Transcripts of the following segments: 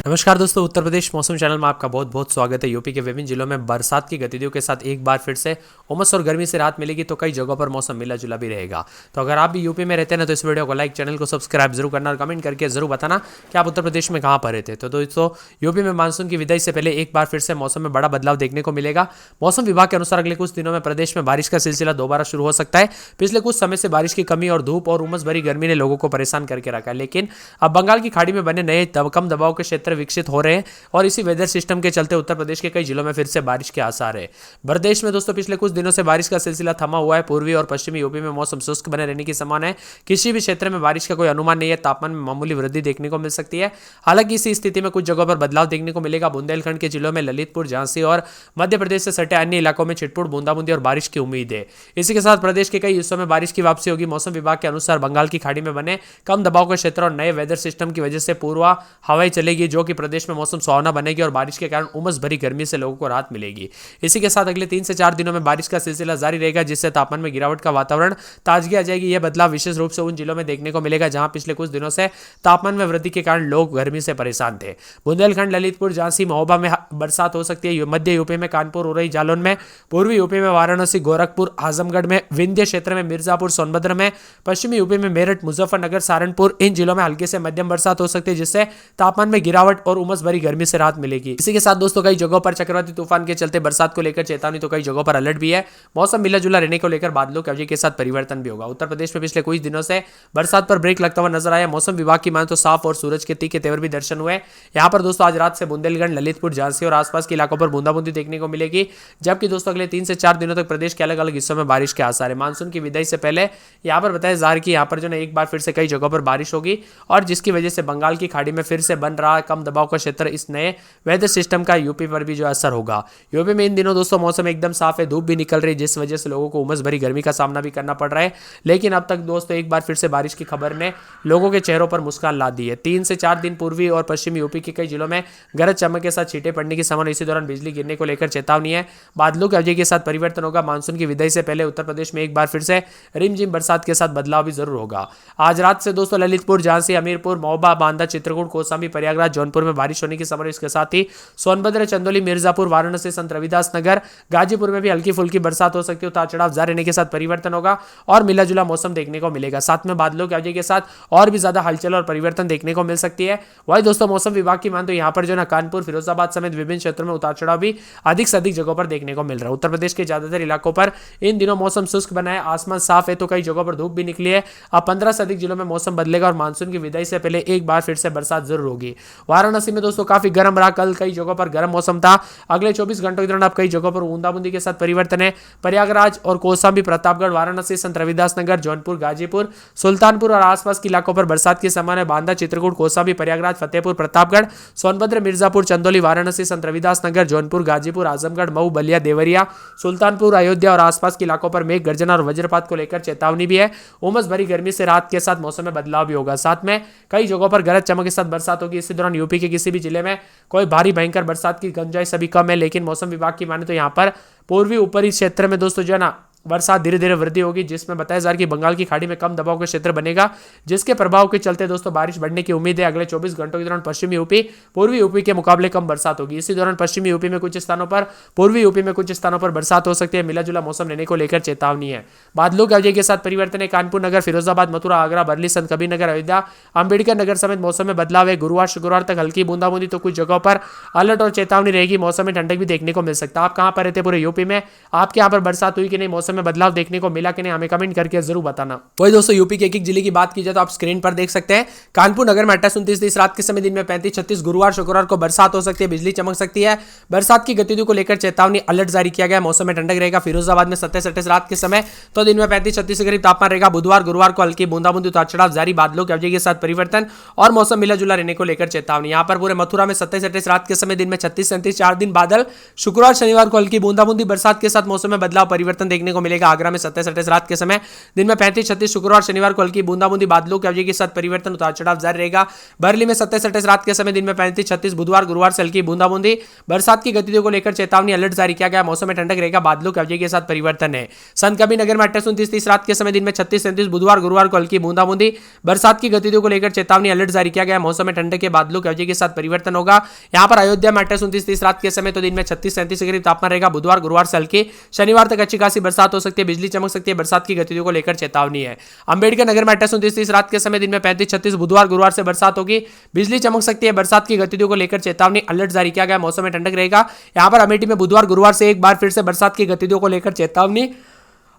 नमस्कार दोस्तों, उत्तर प्रदेश मौसम चैनल में आपका बहुत बहुत स्वागत है। यूपी के विभिन्न जिलों में बरसात की गतिविधियों के साथ एक बार फिर से उमस और गर्मी से राहत मिलेगी, तो कई जगहों पर मौसम मिला जुला भी रहेगा। तो अगर आप भी यूपी में रहते हैं ना, तो इस वीडियो को लाइक, चैनल को सब्सक्राइब जरूर करना और कमेंट करके जरूर बताना कि आप उत्तर प्रदेश में कहाँ पर रहते हैं। तो दोस्तों, यूपी में मानसून की विदाई से पहले एक बार फिर से मौसम में बड़ा बदलाव देखने को मिलेगा। मौसम विभाग के अनुसार अगले कुछ दिनों में प्रदेश में बारिश का सिलसिला दोबारा शुरू हो सकता है। पिछले कुछ समय से बारिश की कमी और धूप और उमस भरी गर्मी ने लोगों को परेशान करके रखा है, लेकिन अब बंगाल की खाड़ी में बने नए कम दबाव के क्षेत्र विकसित हो रहे हैं और इसी वेदर सिस्टम के चलते उत्तर प्रदेश के कई जिलों में फिर से बारिश के आसार है। प्रदेश में दोस्तों पिछले कुछ दिनों से बारिश का सिलसिला थमा हुआ है। पूर्वी और पश्चिमी यूपी में मौसम शुष्क बने रहने की संभावना है। किसी भी क्षेत्र में बारिश का कोई अनुमान नहीं है। तापमान में मामूली वृद्धि देखने को मिल सकती है। हालांकि इसी स्थिति में कुछ जगहों पर बदलाव देखने को मिलेगा। बुंदेलखंड के जिलों में ललितपुर, झांसी और मध्य प्रदेश से सटे अन्य इलाकों में छिटपुट बूंदाबूंदी और बारिश की उम्मीद है। इसी के साथ प्रदेश के कई हिस्सों में बारिश की वापसी होगी। मौसम विभाग के अनुसार बंगाल की खाड़ी में बने कम दबाव के क्षेत्र और नए वेदर सिस्टम की वजह से पूर्वा हवाएं चलेगी, जो कि प्रदेश में मौसम सुहावना बनेगी और बारिश के कारण उमस भरी गर्मी से लोगों को राहत मिलेगी। इसी के साथ अगले 3 से 4 दिनों में बारिश का सिलसिला जारी रहेगा, जिससे तापमान में गिरावट का वातावरण, ताजगी आ जाएगी। यह बदलाव विशेष रूप से उन जिलों में देखने को मिलेगा जहां पिछले कुछ दिनों से तापमान में वृद्धि के कारण लोग गर्मी से परेशान थे। बुंदेलखंड, ललितपुर, झांसी, महोबा में बरसात हो सकती है। मध्य यूपी में कानपुर, उरई, जालौन में, पूर्वी यूपी में वाराणसी, गोरखपुर, आजमगढ़ में, विंध्य क्षेत्र में मिर्जापुर, सोनभद्र में, पश्चिमी यूपी में मेरठ, मुजफ्फरनगर, सहारनपुर, इन जिलों में हल्की से मध्यम बरसात हो सकती है, जिससे तापमान में गिरावट और उमस भरी गर्मी से राहत मिलेगी। इसी के साथ दोस्तों कई जगहों पर चक्रवाती तूफान के चलते बरसात को लेकर चेतावनी, तो कई जगहों पर अलर्ट भी है। मौसम मिला जुला रहने को लेकर बादलों की अवधि के साथ परिवर्तन भी होगा। उत्तर प्रदेश में पिछले कुछ दिनों से बरसात पर ब्रेक लगता हुआ नजर आया। मौसम विभाग की माने तो साफ और सूरज के तीखे तेवर भी दर्शन हुए। यहाँ पर दोस्तों आज रात से बुंदेलखंड, ललितपुर, झांसी और आसपास के इलाकों पर बूंदाबूंदी देखने को मिलेगी, जबकि दोस्तों अगले 3 से 4 दिनों तक प्रदेश के अलग अलग हिस्सों में बारिश के आसार है। मानसून की विदाई से पहले यहाँ पर बताया जा रहा है कि यहाँ पर जो है एक बार फिर से कई जगहों पर बारिश होगी, और जिसकी वजह से बंगाल की खाड़ी में फिर से बन रहा कम दबाव का क्षेत्र, इस नए वेदर सिस्टम का यूपी पर भी जो असर होगा। यूपी में इन दिनों दोस्तों मौसम एकदम साफ है, धूप भी निकल रही है, जिस वजह से लोगों को उमस भरी गर्मी का सामना भी करना पड़ रहा है। लेकिन अब तक दोस्तों एक बार फिर से बारिश की खबर ने लोगों के चेहरों पर मुस्कान ला दी है। 3 से 4 दिन पूर्वी और पश्चिमी यूपी के कई जिलों में गरज चमक के साथ छींटे पड़ने की संभावना, इसी दौरान बिजली गिरने को लेकर चेतावनी है। बादलों की अवधि के साथ परिवर्तन होगा। मानसून की विदाई से पहले उत्तर प्रदेश में एक बार फिर से रिमझिम बरसात के साथ बदलाव भी जरूर होगा। आज रात से दोस्तों ललितपुर, झांसी, हमीरपुर, महोबा, बांदा, चित्रकूट, कौशाम्बी, प्रयागराज, जौनपुर में बारिश होने की संभावना। इसके साथ ही सोनभद्र, चंदौली, मिर्जापुर, वाराणसी, संत रविदास नगर, गाजीपुर में भी हल्की फुल्की बरसात हो सकती है। उतार चढ़ाव जारी रहने के साथ परिवर्तन होगा और मिला जुला मौसम देखने को मिलेगा। साथ में बादलों की अवधि के साथ और भी ज्यादा हलचल और परिवर्तन देखने को मिल सकती है। वही दोस्तों मौसम विभाग की मान तो यहाँ पर जो ना कानपुर, फिरोजाबाद समेत विभिन्न क्षेत्रों में उतार चढ़ाव भी अधिक से अधिक जगहों पर देखने को मिल रहा है। उत्तर प्रदेश के ज्यादातर इलाकों पर इन दिनों मौसम शुष्क बना है, आसमान साफ है, तो कई जगहों पर धूप भी निकली है। अब 15 से अधिक जिलों में मौसम बदलेगा और मानसून की विदाई से पहले एक बार फिर से बरसात जरूर होगी। वाराणसी में दोस्तों काफी गर्म रहा, कल कई जगहों पर गर्म मौसम था। अगले 24 घंटों के दौरान अब कई जगहों पर बूंदाबूंदी के साथ परिवर्तन है। प्रयागराज और कौशाम्बी, प्रतापगढ़, वाराणसी, संत रविदास नगर, जौनपुर, गाजीपुर, सुल्तानपुर और आसपास के इलाकों पर बरसात की संभावना है। बांदा, चित्रकूट, कौशाम्बी, प्रयागराज, फतेहपुर, प्रतापगढ़, सोनभद्र, मिर्जापुर, चंदौली, वाराणसी, संत रविदास नगर, जौनपुर, गाजीपुर, आजमगढ़, मऊ, बलिया, देवरिया, सुल्तानपुर, अयोध्या और आसपास के इलाकों पर मेघ गर्जना और वज्रपात को लेकर चेतावनी भी है। उमस भरी गर्मी से रात के साथ मौसम में बदलाव भी होगा। साथ में कई जगहों पर गरज चमक के साथ बरसात होगी। इसी दौरान यूपी के किसी भी जिले में कोई भारी भयंकर बरसात की गुंजाइश अभी कम है, लेकिन मौसम विभाग की माने तो यहाँ पर पूर्वी ऊपरी क्षेत्र में दोस्तों जो है ना बरसात धीरे धीरे वृद्धि होगी, जिसमें बताया जा रहा है कि बंगाल की खाड़ी में कम दबाव का क्षेत्र बनेगा, जिसके प्रभाव के चलते दोस्तों बारिश बढ़ने की उम्मीद है। अगले 24 घंटों के दौरान पश्चिमी यूपी पूर्वी यूपी के मुकाबले कम बरसात होगी। इसी दौरान पश्चिमी यूपी में कुछ स्थानों पर, पूर्वी यूपी में कुछ स्थानों पर बरसात हो सकती है। मिला जुला मौसम रहने को लेकर चेतावनी है। बादलों की अवधि के साथ परिवर्तन है। कानपुर नगर, फिरोजाबाद, मथुरा, आगरा, बरली, संत कबीर नगर, अयोध्या, अंबेडकर नगर समेत मौसम में बदलाव है। गुरुवार शुक्रवार तक हल्की बूंदाबूंदी, तो कुछ जगहों पर अलर्ट और चेतावनी रहेगी। मौसम में ठंडक भी देखने को मिल सकता है। आप कहां पर रहते पूरे यूपी में? आपके यहाँ पर बरसात हुई कि नहीं? मौसम में बदलाव देखने को मिला कि नहीं? हमें कमेंट करके जरूर बताना। वही दोस्तों यूपी के एक एक जिले की बात की जाए तो आप स्क्रीन पर देख सकते हैं। कानपुर नगर में 28-29 रात के समय, दिन में 35-36, गुरुवार शुक्रवार को बरसात हो सकती है, बिजली चमक सकती है। बरसात की गतिविधियों को लेकर चेतावनी, अलर्ट जारी किया गया। मौसम में ठंडक रहेगा। फिरोजाबाद में 27-28 रात के समय, तो दिन में 35-36 के करीब तापमान रहेगा। बुधवार गुरुवार को हल्की बूंदाबूंदी, उतार चढ़ाव जारी, बादलों की अवधि के साथ परिवर्तन और मौसम मिला जुला रहने को लेकर चेतावनी। यहाँ पर पूरे मथुरा में 27-28 रात के समय, दिन में 36-37, 4 दिन बादल। शुक्रवार शनिवार को हल्की बूंदाबूंदी, बरसात के साथ मौसम में बदलाव परिवर्तन देखने को को मिलेगा। आगरा में 27-28 रात के समय, दिन में 35-36, शुक्रवार शनिवार को हल्की बूंदाबूंदी, बादलों की अवधि के साथ परिवर्तन, उतार चढ़ाव जारी रहेगा। बरेली में 27-28 रात के समय, दिन में 35-36, बुधवार गुरुवार से हल्की बूंदाबूंदी, बरसात की गतिविधियों को लेकर चेतावनी, अलर्ट जारी किया गया। मौसम में ठंडक रहेगा, बादलों की अवधि के साथ परिवर्तन है। संत कबीर नगर में 28-29 रात के समय, दिन में 36-37, बुधवार गुरुवार को हल्की बूंदाबूंदी, बरसात की गतिविधियों को लेकर चेतावनी, अलर्ट जारी किया गया। मौसम में ठंडक के बादलों की अवधि के साथ परिवर्तन होगा। यहां पर अयोध्या में 28-29 रात के समय, तो दिन में 36-37 के करीब तापमान रहेगा। बुधवार गुरुवार से हल्की, शनिवार तक अच्छी खासी बरसात हो सकती है, बिजली चमक सकती है, बरसात की गतिविधियों को लेकर चेतावनी है। अंबेडकर नगर में 28-29 रात के समय, दिन में 35-36, बुधवार गुरुवार से बरसात होगी, बिजली चमक सकती है, बरसात की गतिविधियों को लेकर चेतावनी, अलर्ट जारी किया गया। मौसम में ठंडक रहेगा। यहां पर अमेठी में बुधवार गुरुवार से एक बार फिर से बरसात की गतिविधियों को लेकर चेतावनी,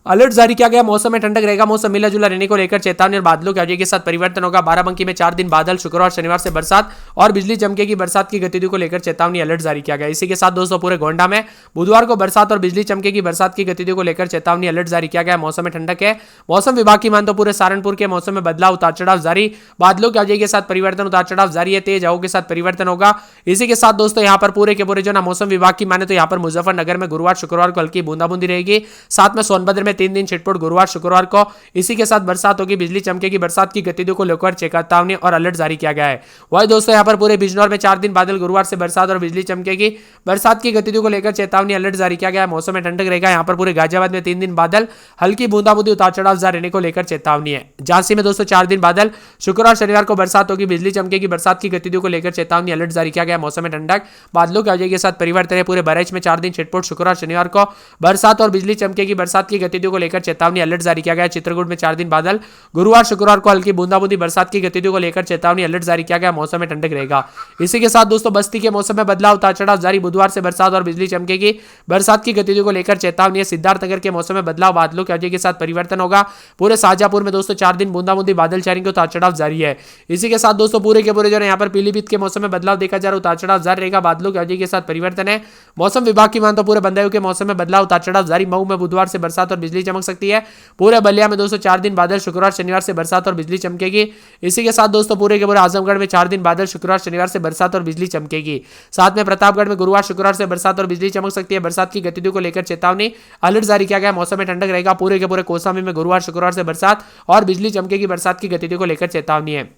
अलर्ट जारी किया गया। मौसम में ठंडक रहेगा, मौसम मिला जुला रहने को लेकर चेतावनी और बादलों की अवधि के साथ परिवर्तन होगा। बाराबंकी में 4 दिन बादल, शुक्रवार शनिवार से बरसात और बिजली चमकेगी, बरसात की गतिविधियों को लेकर चेतावनी, अलर्ट जारी किया गया। इसी के साथ दोस्तों पूरे गोंडा में बुधवार को बरसात और बिजली चमकेगी, बरसात की गतिविधियों को लेकर चेतावनी, अलर्ट जारी किया गया। मौसम में ठंडक है। मौसम विभाग की मान तो पूरे सहारनपुर के मौसम में बदलाव, उतार चढ़ाव जारी, बादलों की अवधि के साथ परिवर्तन, उतार चढ़ाव जारी है, तेज हवाओं के साथ परिवर्तन होगा। इसी के साथ दोस्तों यहाँ पर पूरे के पूरे जो ना मौसम विभाग की माने तो यहाँ पर मुजफ्फरनगर में गुरुवार शुक्रवार को हल्की बूंदाबूंदी रहेगी। साथ में सोनभद्र में 3 दिन छिटपुट गुरुवार शुक्रवार को इसी के साथ बरसात होगी, बिजली चमकेगी, बरसात की गतिविधियों को लेकर चेतावनी और अलर्ट जारी किया गया है। वही दोस्तों यहाँ पर पूरे बिजनौर में 4 दिन बादल, गुरुवार से बरसात और बिजली चमकेगी, बरसात की गतिविधियों को लेकर चेतावनी, अलर्ट जारी किया गया है। मौसम में ठंडक रहेगा। यहाँ पर पूरे गाजियाबाद में 3 दिन बादल, हल्की बूंदाबूंदी, उतार चढ़ाव जारी रहने को लेकर चेतावनी है। झांसी में दोस्तों 4 दिन बादल, शुक्रवार शनिवार को बरसात होगी, बिजली चमकेगी, बरसात की गतिविधियों को लेकर चेतावनी, अलर्ट जारी किया गया। मौसम में ठंडक, बादलों की अवधि के साथ परिवर्तन है। पूरे बहराइच में 4 दिन छिटपुट, शुक्रवार शनिवार को बरसात और बिजली चमकेगी, बरसात की गतिविधियों को लेकर चेतावनी, अलर्ट जारी किया गया। चित्रकूट में 4 दिन बादल, गुरुवार शुक्रवार को हल्की बूंदाबूंदी, बरसात की गतिविधियों को लेकर चेतावनी, अलर्ट जारी किया गया। मौसम में ठंडक रहेगा। इसी के साथ दोस्तों बस्ती के मौसम में बदलाव, उतार चढ़ाव जारी, बुधवार से बरसात और बिजली चमकेगी, बरसात की गतिविधियों को लेकर चेतावनी है। सिद्धार्थनगर के मौसम में बदलाव, बादलों की अवधि के साथ परिवर्तन होगा। पूरे शाहजहांपुर में दोस्तों 4 दिन बूंदाबूंदी, बादल छाएंगे, उतार चढ़ाव जारी है। इसी के साथ दोस्तों पूरे के पूरे जो है यहाँ पर पीलीभीत के मौसम में बदलाव देखा जा रहा है, उतार चढ़ाव जारी रहेगा, बादलों की अवधि के साथ परिवर्तन है। मौसम विभाग की मान तो पूरे बंदायूं के मौसम में बदलाव, उतार चढ़ाव जारी। मऊ में बुधवार से बरसात और बिजली चमक सकती है। पूरे बलिया में दोस्तों 4 दिन बादल, शुक्रवार शनिवार से बरसात और बिजली चमकेगी। इसी के साथ दोस्तों पूरे के पूरे आजमगढ़ में 4 दिन बादल, शुक्रवार शनिवार से बरसात और बिजली चमकेगी। साथ में प्रतापगढ़ में गुरुवार शुक्रवार से बरसात और बिजली चमक सकती है, बरसात की गतिविधियों को लेकर चेतावनी, अलर्ट जारी किया गया। मौसम में ठंडक रहेगा। पूरे के पूरे कौसाम्बी में गुरुवार शुक्रवार से बरसात और बिजली चमकेगी, बरसात की गतिविधियों को लेकर चेतावनी है।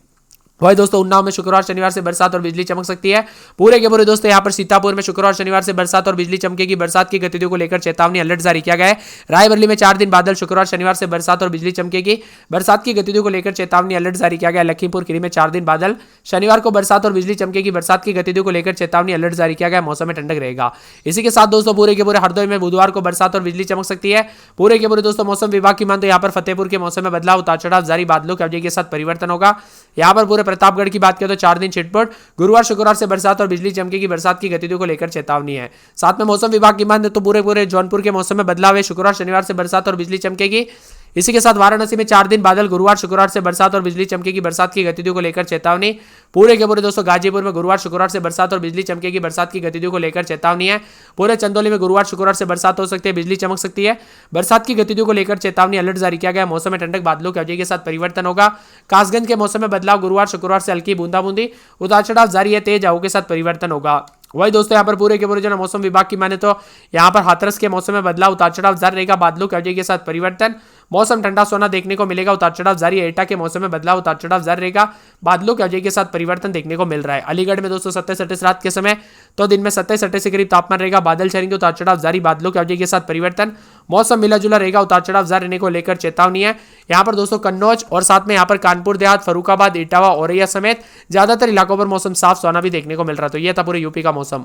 वही दोस्तों उन्नाव में शुक्रवार शनिवार से बरसात और बिजली चमक सकती है। पूरे के पूरे दोस्तों यहाँ पर सीतापुर में शुक्रवार शनिवार से बरसात और बिजली चमकेगी, बरसात की गतिविधियों को लेकर चेतावनी, अलर्ट जारी किया गया है। रायबरेली में 4 दिन बादल, शुक्रवार शनिवार से बरसात और बिजली चमकेगी, बरसात की गतिविधियों को लेकर चेतावनी, अलर्ट जारी किया गया। लखीमपुर खीरी में 4 दिन बादल, शनिवार को बरसात और बिजली चमकेगी, बरसात की गतिविधियों को लेकर चेतावनी, अलर्ट जारी किया गया। मौसम में ठंडक रहेगा। इसी के साथ दोस्तों पूरे के पूरे हरदोई में बुधवार को बरसात और बिजली चमक सकती है। पूरे के पूरे दोस्तों मौसम विभाग की मान तो यहाँ पर फतेहपुर के मौसम में बदलाव, उतार चढ़ाव जारी, बादलों की अवधि के साथ परिवर्तन होगा। यहाँ पर पूरे प्रतापगढ़ की बात करें तो 4 दिन छिटपुट, गुरुवार शुक्रवार से बरसात और बिजली चमकेगी, बरसात की गतिविधियों को लेकर चेतावनी है। साथ में मौसम विभाग की मान तो पूरे पूरे जौनपुर के मौसम में बदलाव है। शुक्रवार शनिवार से बरसात और बिजली चमकेगी। इसी के साथ वाराणसी में 4 दिन बादल, गुरुवार शुक्रवार से बरसात और बिजली चमकेगी, बरसात की गतिविधियों को लेकर चेतावनी। पूरे के पूरे दोस्तों गाजीपुर में गुरुवार शुक्रवार से बरसात और बिजली चमकेगी, बरसात की गतिविधियों को लेकर चेतावनी है। पूरे चंदौली में गुरुवार शुक्रवार से बरसात हो सकती है, बिजली चमक सकती है, बरसात की गतिविधियों को लेकर चेतावनी, अलर्ट जारी किया गया। मौसम में ठंडक, बादलों की अवधि के साथ परिवर्तन होगा। कासगंज के मौसम में बदलाव, गुरुवार शुक्रवार से हल्की बूंदाबूंदी, उतार चढ़ाव जारी है, तेज हवाओं के साथ परिवर्तन होगा। वही दोस्तों यहाँ पर पूरे के पूरे जो मौसम विभाग की माने तो यहाँ पर हाथरस के मौसम में बदलाव, उतार चढ़ाव जारी रहेगा, बादलों की अवधि के साथ परिवर्तन, मौसम ठंडा सोना देखने को मिलेगा, उतार चढ़ाव जारी। एटा के मौसम में बदलाव, उतार चढ़ाव जारी रहेगा, बादलों की अवधि के साथ परिवर्तन देखने को मिल रहा है। अलीगढ़ में दोस्तों 27-28 रात के समय, तो दिन में 27-28 के करीब तापमान रहेगा, बादल छाएंगे, उतार चढ़ाव जारी, बादलों की अवधि के साथ परिवर्तन, मौसम मिला जुला रहेगा, उतार चढ़ाव जारी रहने को लेकर चेतावनी है। यहाँ पर दोस्तों कन्नौज और साथ में यहाँ पर कानपुर देहात, फरुखाबाद, इटावा, औरैया समेत ज्यादातर इलाकों पर मौसम साफ सोना भी देखने को मिल रहा है। तो यह था पूरे यूपी का मौसम।